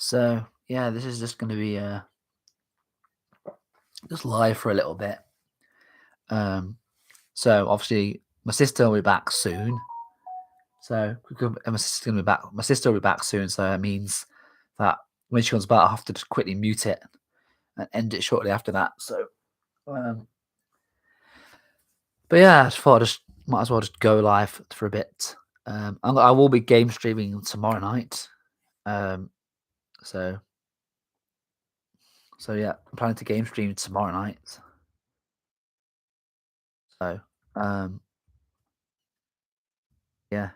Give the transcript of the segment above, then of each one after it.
So yeah, this is just going to be just live for a little bit. Um, so obviously my sister will be back soon. So my sister's going to be back. My sister will be back soon. So that means that when she comes back, I'll have to just quickly mute it and end it shortly after that. So, but yeah, I just thought I just might as well just go live for a bit. I will be game streaming tomorrow night. So yeah, I'm planning to game stream tomorrow night. So yeah.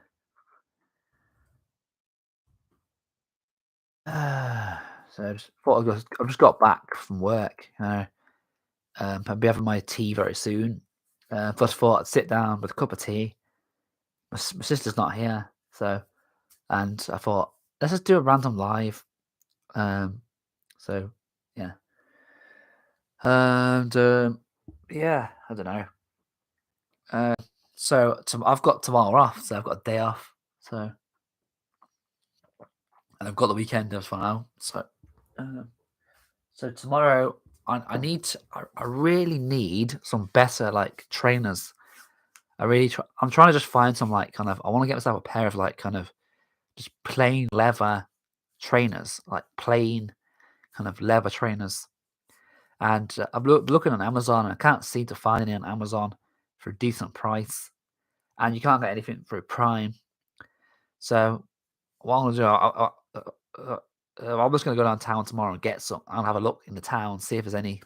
So I just thought I've just got back from work. I'll be having my tea very soon. First thought I'd sit down with a cup of tea. My sister's not here, and I thought let's just do a random live. So yeah, and yeah, I don't know. So I've got tomorrow off, so I've got a day off. So and I've got the weekend as well. So tomorrow I need I really need some better like trainers. I'm trying to just find some like kind of I want to get myself a pair of like kind of just plain leather trainers, like plain kind of leather trainers. And I'm looking on Amazon and I can't seem to find any on Amazon for a decent price. And you can't get anything through Prime. So what I'm gonna do, I'm just gonna go downtown tomorrow and get some. I'll have a look in the town, see if there's any.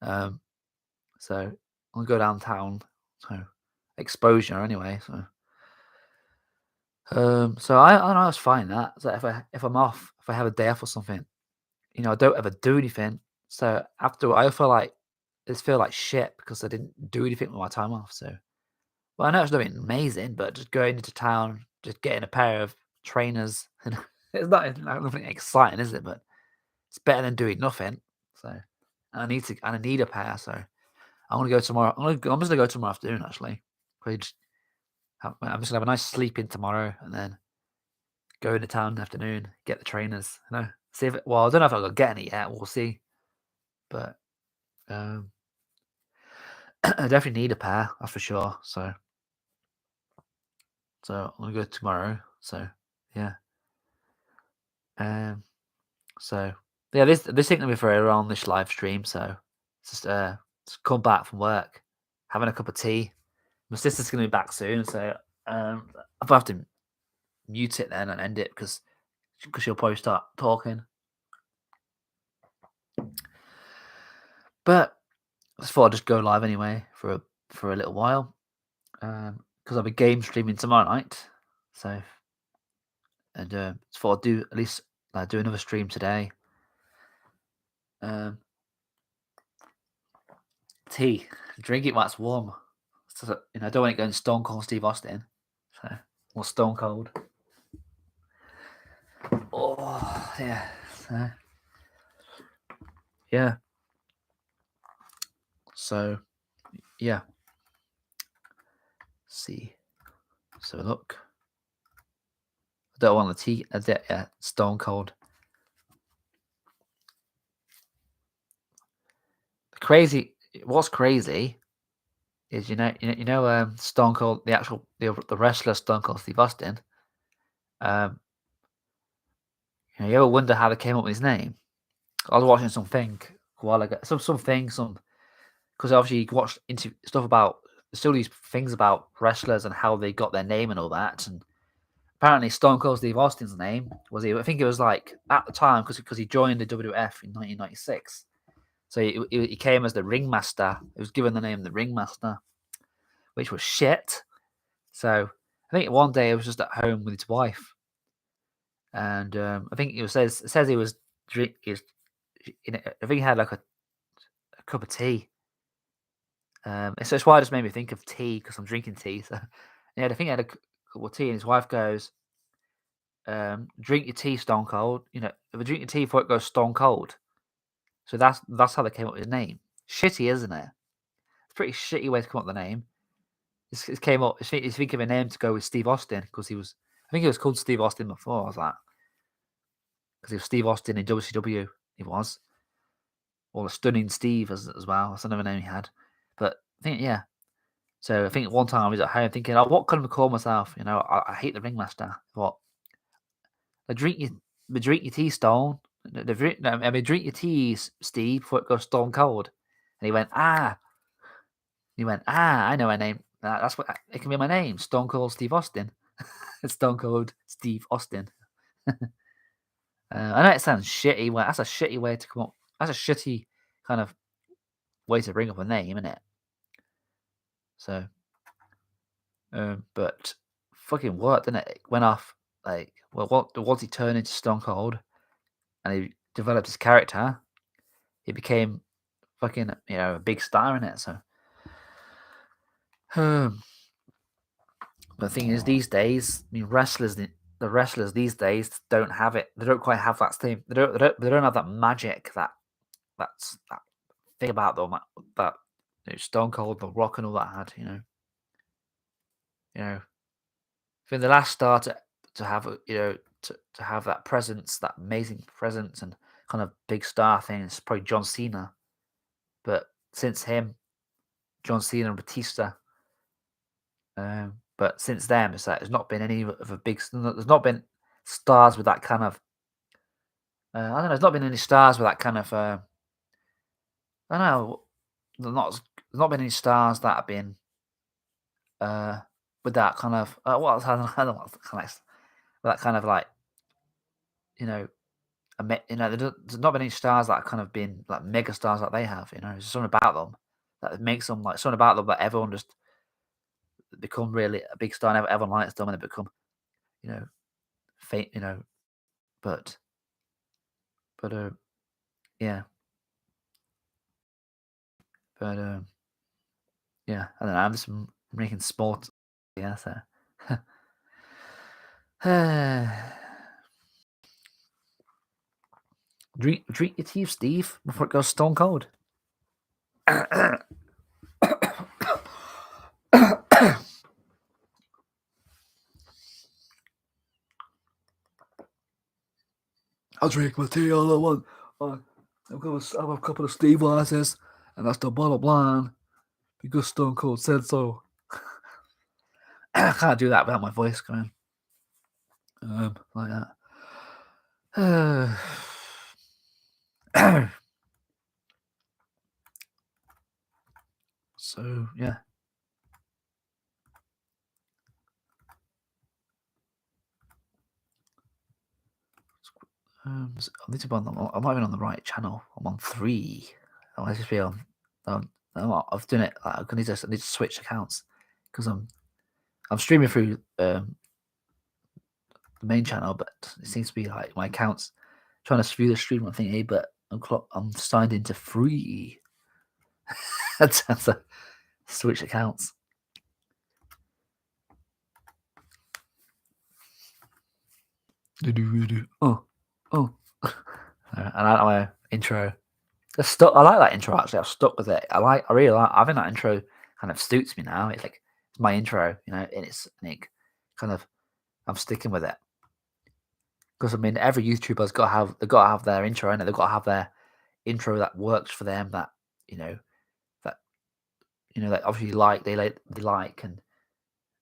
Um, so I'll go downtown. So exposure anyway. So I don't know. It's fine that. So if I'm off, if I have a day off or something, I don't ever do anything. So after I feel like shit because I didn't do anything with my time off. So well, I know it's nothing amazing, but just going into town, just getting a pair of trainers, it's not nothing exciting, is it? But it's better than doing nothing. So and I need a pair. So I'm gonna go tomorrow. I'm just gonna go tomorrow afternoon actually. I'm just gonna have a nice sleep in tomorrow and then go into town in the afternoon, get the trainers. See if well, I don't know if I'll get any yet. We'll see. But I definitely need a pair. That's for sure. So I'm gonna go tomorrow. So yeah. So yeah, this thing gonna be for around this live stream. So just come back from work, having a cup of tea. My sister's gonna be back soon, so I'll have to mute it then and end it because she'll probably start talking. But I just thought I'd just go live anyway for a little while, because I'll be game streaming tomorrow night. So and just thought I'd do at least do another stream today. Tea, drink it while it's warm. So, I don't want it going Stone Cold Steve Austin. So, or Stone Cold. Oh yeah. So, yeah. So yeah. Let's see. So look. I don't want the tea. Yeah, Stone Cold. What's crazy is Stone Cold, the wrestler Stone Cold Steve Austin. You ever wonder how they came up with his name? I was watching something a while ago. Because obviously you watch into stuff about still these things about wrestlers and how they got their name and all that. And apparently Stone Cold Steve Austin's name was I think it was like at the time because he joined the WWF in 1996. So he came as the Ringmaster. He was given the name the Ringmaster, which was shit. So I think one day he was just at home with his wife, and I think it says he was I think he had like a cup of tea. So that's why it just made me think of tea because I'm drinking tea. So yeah, I think he had a cup of tea, and his wife goes, "Drink your tea, Stone Cold. If I drink your tea before it goes stone cold." So that's how they came up with his name. Shitty, isn't it? It's a pretty shitty way to come up with the name. It came up. He's thinking of a name to go with Steve Austin because I think he was called Steve Austin before. I was like, because he was Steve Austin in WCW. He was, or the Stunning Steve as well. That's another name he had. But I think So I think one time I was at home thinking, "Oh, what could I call myself?" I hate the ringmaster. What? I drink your tea, Stone. Drink your tea, Steve, before it goes stone cold. And he went, ah. He went, ah. I know my name. That's what it can be. My name, Stone Cold Steve Austin. It's Stone Cold Steve Austin. I know it sounds shitty. Well, that's a shitty way to come up. That's a shitty kind of way to bring up a name, isn't it? So, but fucking worked, didn't it? It went off like, well, once he turned into Stone Cold and he developed his character, he became fucking a big star in it. So, the thing is, these days, I mean, the wrestlers these days don't have it. They don't quite have that same. They don't have that magic that thing about them that Stone Cold, The Rock, and all that had. For the last star to have to have that presence, that amazing presence, and kind of big star thing, it's probably John Cena. But since him, John Cena and Batista. But since then, it's like there's not been any of a big. There's not been stars with that kind of. I don't know. There's not been any stars with that kind of. I don't know. There's not been any stars that have been. With that kind of. What I don't know what kind of. With that kind of like. You know. There's not been any stars that have kind of been like mega stars that they have. There's something about them that makes them like something about them that everyone just become really a big star. And everyone likes them, and they become, faint. But yeah, but yeah, I don't know. I'm just making sports. Yeah, so. drink your tea, Steve, before it goes stone cold. I'll drink my tea all I want. I've have a couple of Steve glasses, and that's the bottom line. Because Stone Cold said so. I can't do that without my voice going like that. So yeah. I need to be I'm not even on the right channel. I'm on 3. I want to be on. I've done it. I need to switch accounts because I'm streaming through the main channel, but it seems to be like my accounts trying to view the stream on thingy, but I'm signed into 3. That's a switch accounts. Oh. And I like my intro. I like that intro actually. I've stuck with it. I really like. I think that intro kind of suits me now. It's like it's my intro, and it's kind of I'm sticking with it because I mean every YouTuber's got to have their intro, and they've got to have their intro that works for them. That that obviously they like, and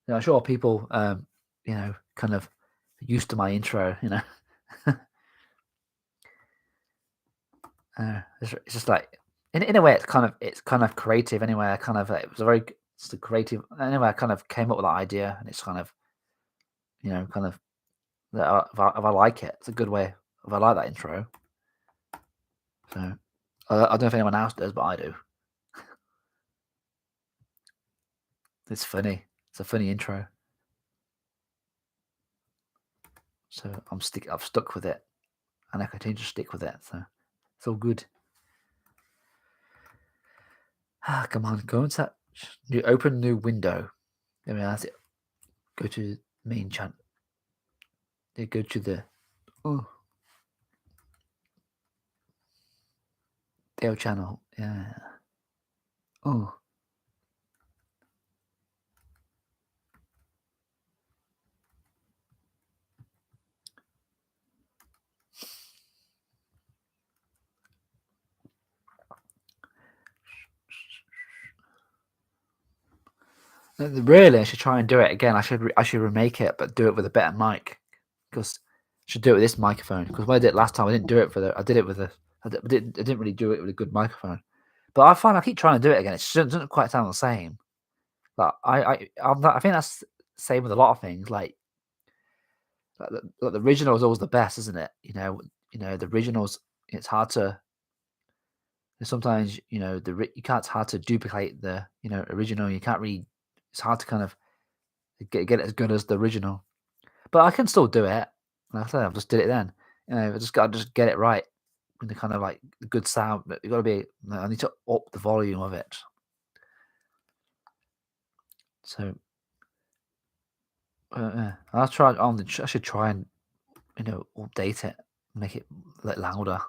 I'm sure people kind of used to my intro. It's just like in a way it's kind of creative anyway. I kind of it was a very it's a creative anyway. I kind of came up with that idea, and it's kind of kind of if I like it, it's a good way. If I like that intro, so I don't know if anyone else does, but I do. It's funny. It's a funny intro. So I've stuck with it, and I continue to stick with it. So it's all good. Come on, go into that. Open new window. I mean, that's it. Go to main channel. They go to the Dale channel. Yeah. Oh. Really, I should try and do it again. I should remake it, but do it with a better mic. Because I should do it with this microphone. Because when I did it last time, I didn't do it for the. I did it with a. I didn't really do it with a good microphone. But I find I keep trying to do it again. It doesn't quite sound the same. But I think that's the same with a lot of things. Like the original is always the best, isn't it? The originals. It's hard to. Sometimes you can't. It's hard to duplicate the original. You can't really. It's hard to kind of get it as good as the original. But I can still do it. Like I said, I just did it then. I just gotta just get it right with the kind of like good sound. But you gotta be. I need to up the volume of it. So I'll try. I should try and update it, make it louder.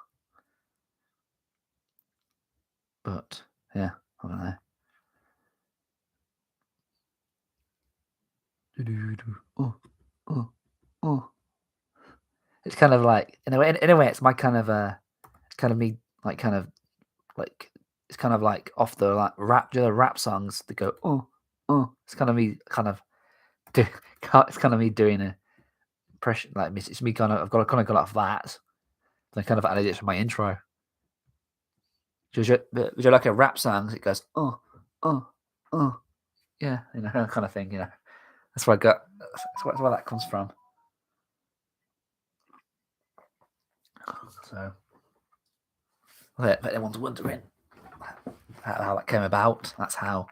But yeah, I don't know. It's kind of like in a way, it's my kind of it's kind of me like it's kind of like off the like rap songs that go It's kind of me it's kind of me doing a impression like it's me kind of I've got kind of got off that. Then kind of added it to my intro. Would you like a rap song? It goes yeah, kind of thing. That's where I got. That's where that comes from. So, if anyone's wondering how that came about, that's how.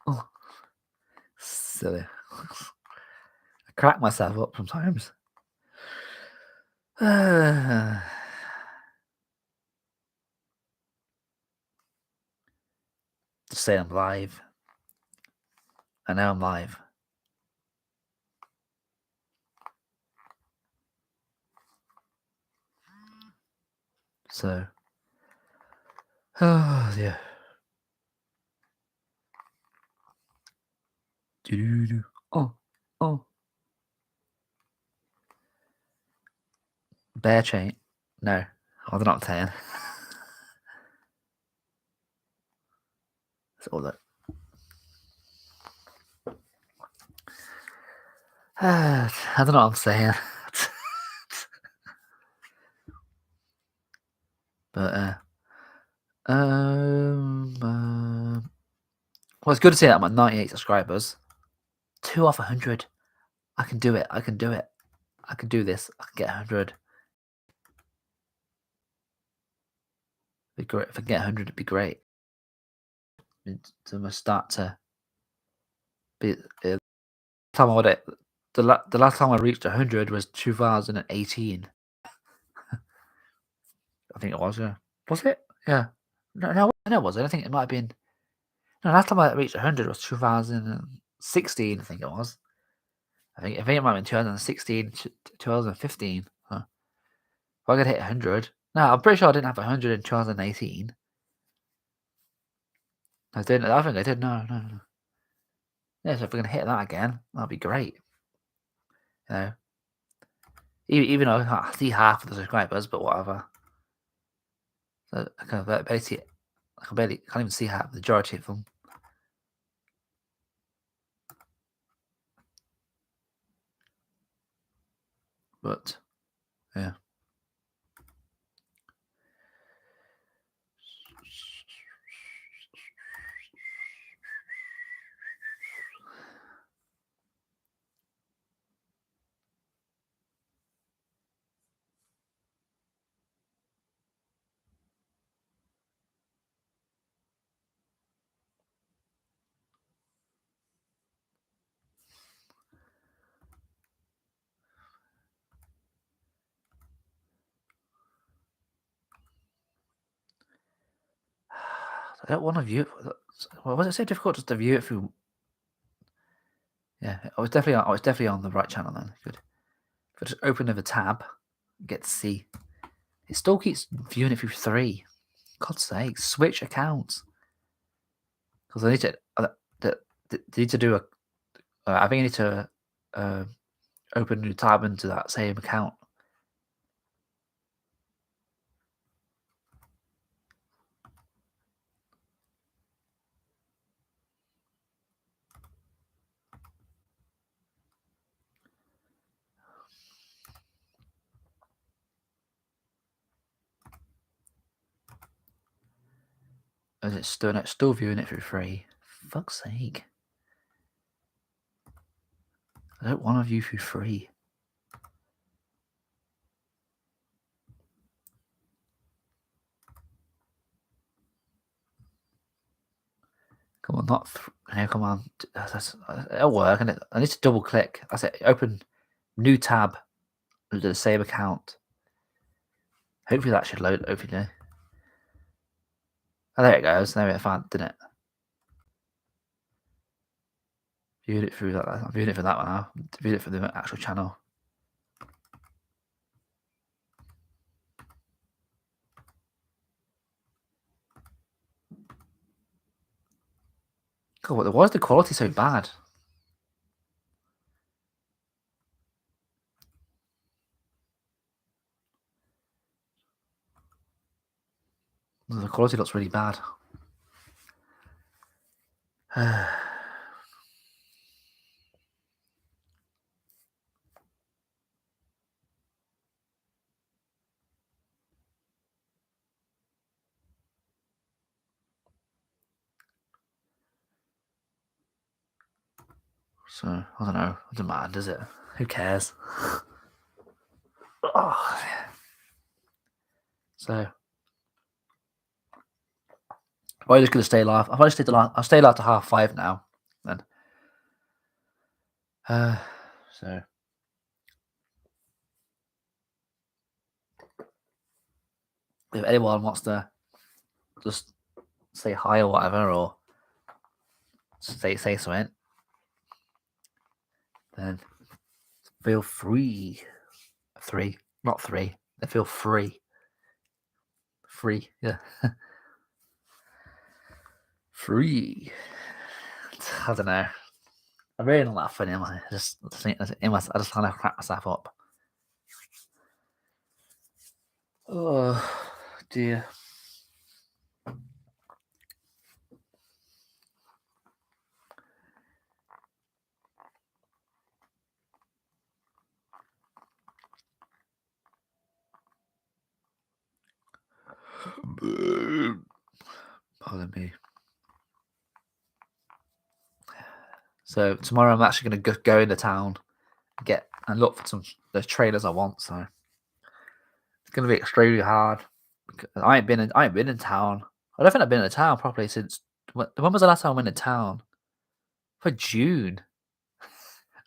Oh, silly. I crack myself up sometimes. To say I'm live. I know I'm live. So, yeah. Oh. Bear chain. No, I don't know what I'm saying. That's all that. I don't know what I'm saying. But well, it's good to see that I'm at 98 subscribers. 2 off 100. I can do it. I can do it. I can do this. I can get 100. It'd be great. If I get 100, it'd be great. To start to be. Time I would it. The last time I reached 100 was 2018. I think it was. Yeah. Was it? Yeah. No, it wasn't. I think it might have been. No, last time I reached 100 was 2016. I think it was. I think it might have been 2016, 2015. Huh. If I could hit 100. No, I'm pretty sure I didn't have 100 in 2018. I didn't. I think I did. No. Yeah, so if we're gonna hit that again, that'd be great. Even though I see half of the subscribers, but whatever. So I can barely see it. Can't even see half the majority of them. But yeah. I don't want to view it. Was it so difficult just to view it through? Yeah, I was definitely on the right channel then. Good. If I just open another tab, get to see. It still keeps viewing it through 3. God's sake, switch accounts. Because I need to. They need to do a. I think I need to open a new tab into that same account. Is it still viewing it for free? Fuck's sake. I don't want to view for free. Come on, not. Come on. It'll work. And I need to double click. That's it. Open new tab. The same account. Hopefully that should load. Hopefully. Oh, there it goes. There it found, didn't it? Viewed it through that. I'm viewing it for that one now. Viewed it for the actual channel. God, why is the quality so bad? The quality looks really bad. So, I don't know. It doesn't matter, does it? Who cares? Oh. So, I'm just going to stay live. I'll stay live. I'll stay live to 5:30 now. Then. So. If anyone wants to just say hi or whatever, or say something, then feel free. Not three. Then feel free. Free, yeah. Free. I don't know. I'm really not that funny, am I? I just kind of crack myself up. Oh dear. Pardon me. So tomorrow I'm actually going to go into town, and look for the trailers I want. So it's going to be extremely hard. I ain't been in town. I don't think I've been in town properly since when was the last time I went to town? For June.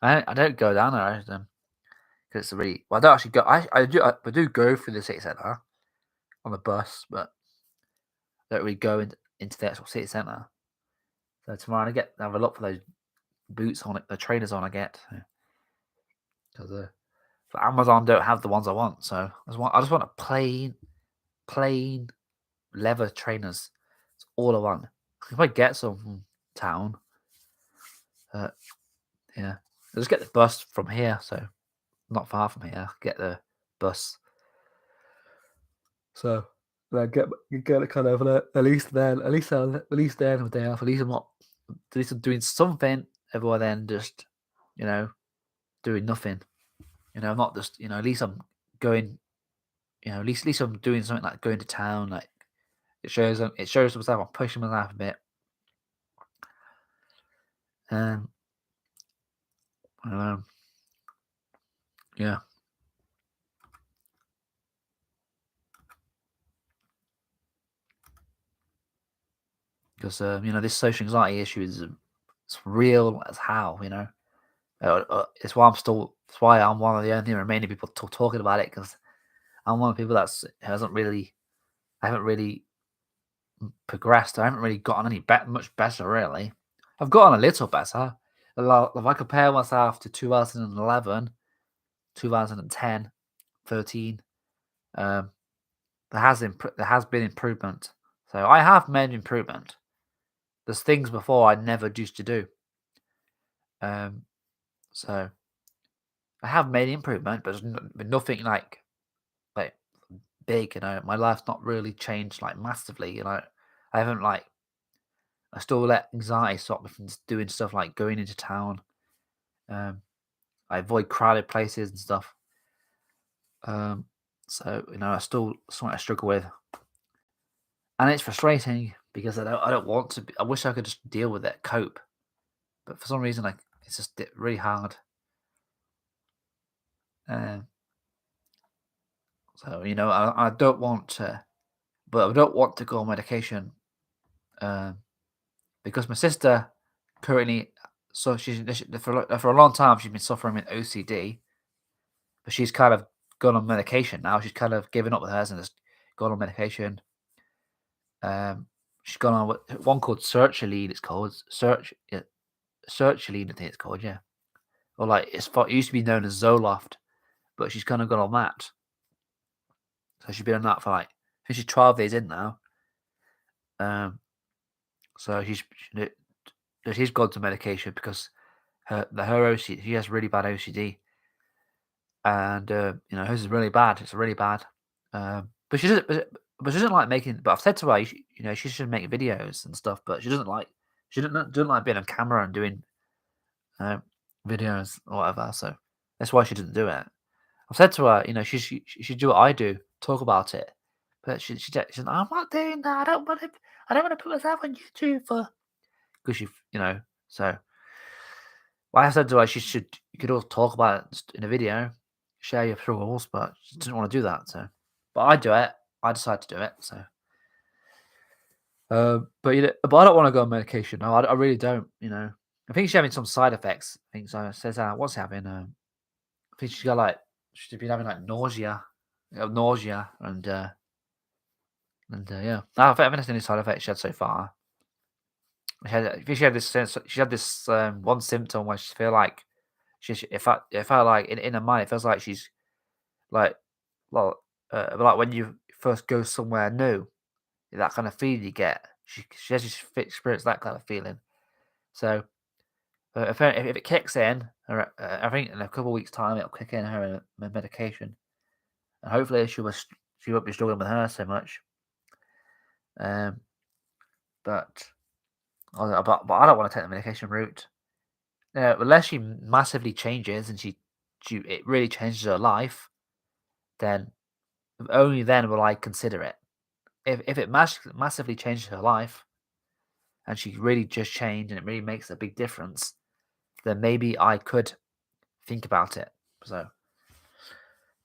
I don't go down there often because it's really. Well, I don't actually go. I do go through the city centre on the bus, but I don't really go into the actual city centre. So tomorrow I have a look for those boots on it, the trainers on I get. Because for Amazon don't have the ones I want, so I just want a plain leather trainers. It's all I want. If I get some from town, yeah, I just get the bus from here, so not far from here. Get the bus, so I get it kind of at least then a day off. At least I'm doing something. Everyone then just doing nothing. I'm not just at least I'm going. At least I'm doing something like going to town. Like it shows myself. I'm pushing myself a bit. I don't know. Yeah. Because this social anxiety issue is it's real as how. It's why I'm one of the only remaining people talking about it, because I'm one of the people I haven't really progressed. I haven't really gotten any much better, really. I've gotten a little better. If I compare myself to 2011, 2010, 13, there has been improvement. So I have made improvement. There's things before I never used to do. So I have made improvement, but but nothing like big. My life's not really changed like massively. I haven't like I still let anxiety stop me from doing stuff like going into town. I avoid crowded places and stuff. So I still something I struggle with, and it's frustrating because I don't want to. I wish I could just deal with it, cope, but for some reason, like it's just really hard. So I don't want to, but I don't want to go on medication, because my sister currently, so for a long time she's been suffering with OCD, but she's kind of gone on medication now. She's kind of given up with hers and just gone on medication. She's gone on with one called Sertraline. It's called Sertraline. I think it's called, yeah. Or like it used to be known as Zoloft, but she's kind of gone on that. So she's been on that for like I think she's 12 days in now. So she's gone to medication because her OCD, she has really bad OCD, and hers is really bad. It's really bad. But she doesn't. But she doesn't like making. But I've said to her, she should make videos and stuff. But she doesn't like. She doesn't like being on camera and doing videos or whatever. So that's why she doesn't do it. I've said to her, she should do what I do, talk about it. But she's like, I'm not doing that. I don't want to put myself on YouTube because so. Well, I said to her, you could all talk about it in a video, share your struggles, but she didn't want to do that. So, but I do it. I decided to do it. So, but I don't want to go on medication. No, I really don't. I think she's having some side effects. I think so. It says what's having. I think she's been having like nausea, and yeah. I haven't had any side effects she had so far. I think she had this one symptom where she feel like if I like in her mind, it feels like she's like like when you first go somewhere new, that kind of feeling you get. She has experienced that kind of feeling. So if it kicks in, I think in a couple of weeks' time it'll kick in her medication, and hopefully she won't be struggling with her so much. But I don't want to take the medication route. Unless she massively changes and it really changes her life, then only then will I consider it. If it massively changes her life, and she really just changed and it really makes a big difference, then maybe I could think about it. So,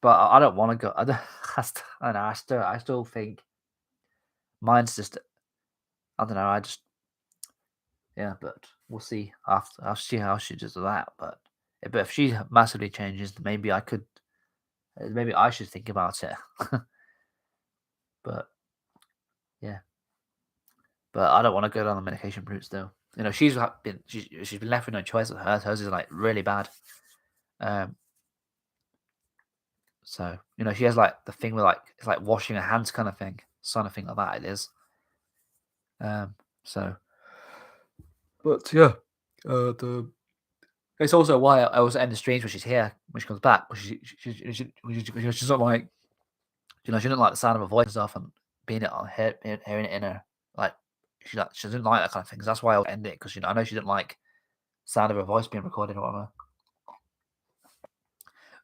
but I don't want to go. I don't know. I still think mine's just. I don't know. Yeah, but we'll see after. I'll see how she does with that. But if she massively changes, maybe I could. Maybe I should think about it. But yeah, but I don't want to go down the medication route still. She's been left with no choice with hers. Hers is like really bad. So she has like the thing with like it's like washing her hands kind of thing, kind of thing like that. It is. So, but yeah, it's also why I always end the streams when she's here when she comes back. She's not like she didn't like the sound of her voice and stuff and being it on hearing it in her like she doesn't like that kind of thing. That's why I'll end it because I know she didn't like sound of her voice being recorded or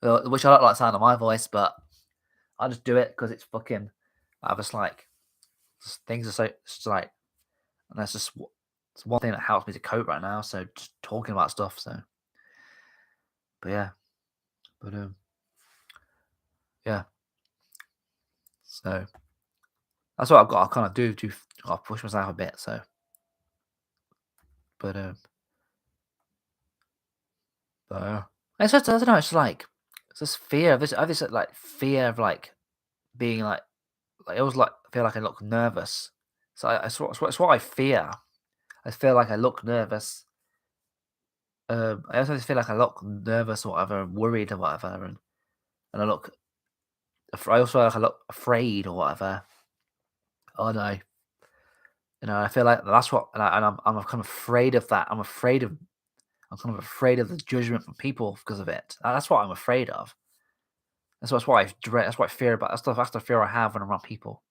whatever. Which I don't like the sound of my voice, but I just do it because it's fucking. I just like things are so it's like, and that's just it's one thing that helps me to cope right now. So just talking about stuff. So, but yeah, but yeah. So that's what I've got. I kind of do. I push myself a bit. So, but it's just I don't know. It's like it's this fear of this. I have this like fear of like being like I always like feel like I look nervous. So it's what I fear. I feel like I look nervous. I also just feel like I look nervous or whatever, worried or whatever, and I look. I also feel like I look afraid or whatever. Oh no, I feel like that's what, and I'm kind of afraid of that. I'm kind of afraid of the judgment from people because of it. That's what I'm afraid of. That's why I dread. That's what I fear about. That's the fear I have when I'm around people.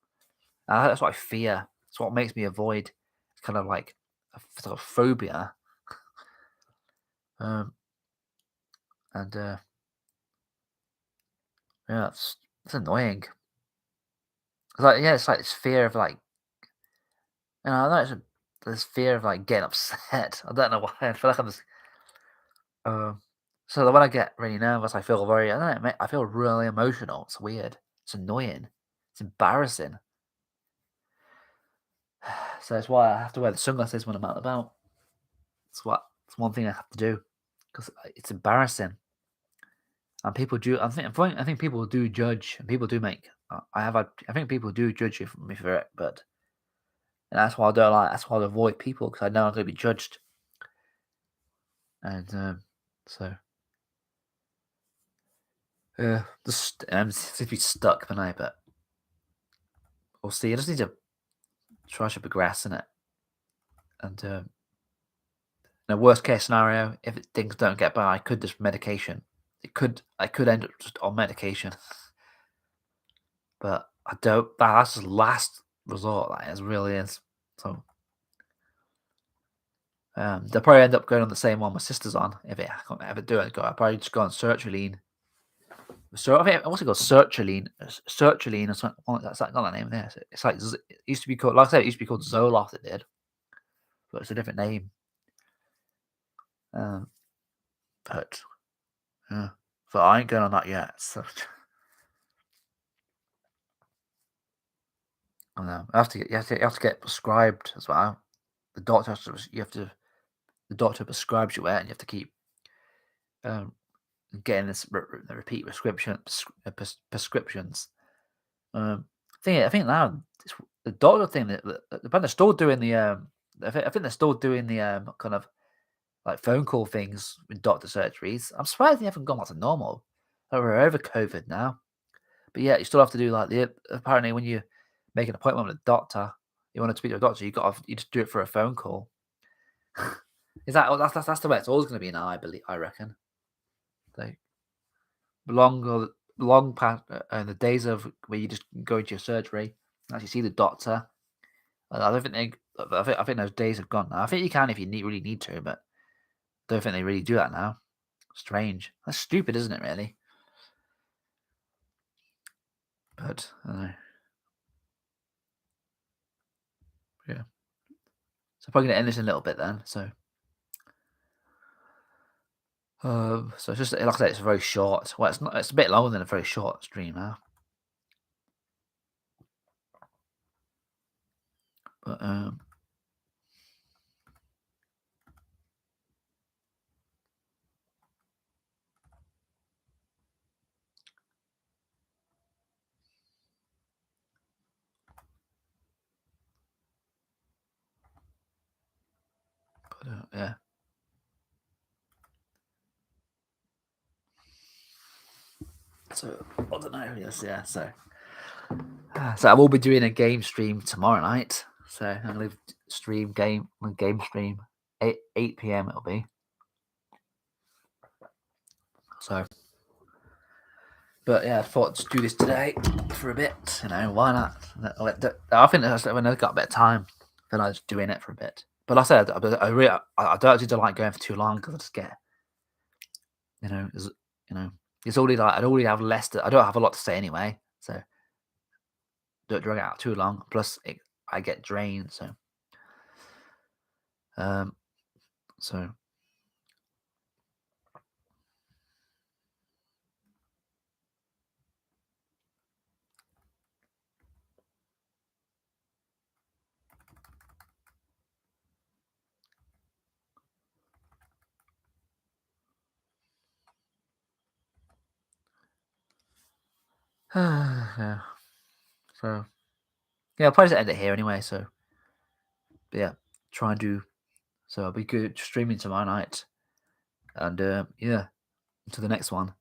That's what I fear. It's what makes me avoid. It's kind of like a sort of phobia. Um, and yeah, it's annoying. It's like yeah, it's like this fear of like I know this fear of like getting upset. I don't know why. I feel like I'm just so that when I get really nervous, I feel very. I don't know. I feel really emotional. It's weird. It's annoying. It's embarrassing. So that's why I have to wear the sunglasses when I'm out and about. It's one thing I have to do because it's embarrassing. And people do. I think people do judge, and people do make. I think people do judge me for it, but and that's why I don't like. That's why I avoid people because I know I'm going to be judged. And so just seem to be stuck tonight, but we'll see. I just need to try to progress in it. And in a worst case scenario, if things don't get better, I could just medication. I could end up just on medication, but I don't. That's just last resort. That is really is. So they'll probably end up going on the same one my sister's on. If I can't ever do it, I'll probably just go on sertraline. So I think what's it called? Sertraline or something. That's got that name there. So it's like it used to be called. Like I said, it used to be called Zoloft. It did, but it's a different name. Um, but yeah, so I ain't going on that yet. So I know. You have to get prescribed as well. The doctor has to. The doctor prescribes you it, and you have to keep um, getting this repeat prescriptions. I think now the doctor thing that they're still doing the I think they're still doing the kind of like phone call things with doctor surgeries. I'm surprised they haven't gone back to normal. We're over COVID now, but yeah, you still have to do like the apparently when you make an appointment with a doctor, you want to speak to a doctor, you just do it for a phone call. Is that that's the way it's always going to be now? I reckon. Like long long past the days of where you just go into your surgery, actually see the doctor. I don't think I think those days have gone now. I think you can if you really need to, but I don't think they really do that now. Strange. That's stupid, isn't it? Really. But I don't know. Yeah. So I'm probably gonna end this in a little bit then. So it's just like I said, it's very short. Well, it's not. It's a bit longer than a very short stream now. But yeah. So I don't know. Yes, yeah. So I will be doing a game stream tomorrow night. So I'm gonna stream game stream 8 p.m. It'll be. So, but yeah, I thought to do this today for a bit. Why not? I think that's when I've got a bit of time, then I was doing it for a bit. But like I said, I don't actually don't like going for too long because I just get, it's, it's already like I'd already have less. I don't have a lot to say anyway, so don't drag it out too long. Plus, I get drained. So. Yeah. So yeah, I'll probably just end it here anyway. So yeah, try and do. So I'll be good streaming tomorrow night, and yeah, to the next one.